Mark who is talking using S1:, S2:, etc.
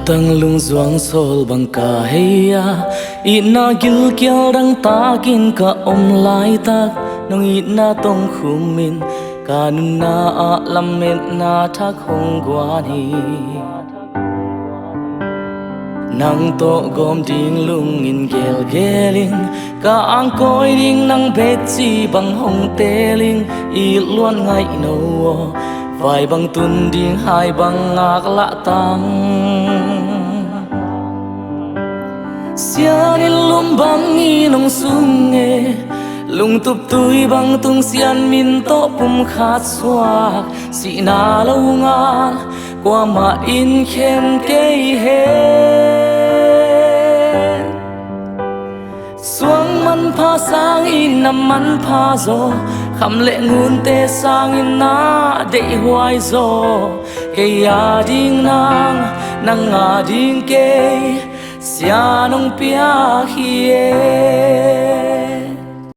S1: tang lung zuang sol bang ka heya ina gil kyal dang ta kin ka om lai tak nong ina tong khumin kanun na a lamet na thak hong gwani nang to gom ding lung in gel gelin ka ang koi ding nang bet chi bang hong teling i luan ngai no vai bang tun ding hai bang ngak la tang sia in lum bang i nong sung e lung tup tui bang tung sian min to pum khat swak si na lo nga qua ma in khem ke he suang man pha sang in nam man pha zo kham lệ ngun te sang in na de hoai zo ke ya ding nang nang nga ding ke sia nong pia hi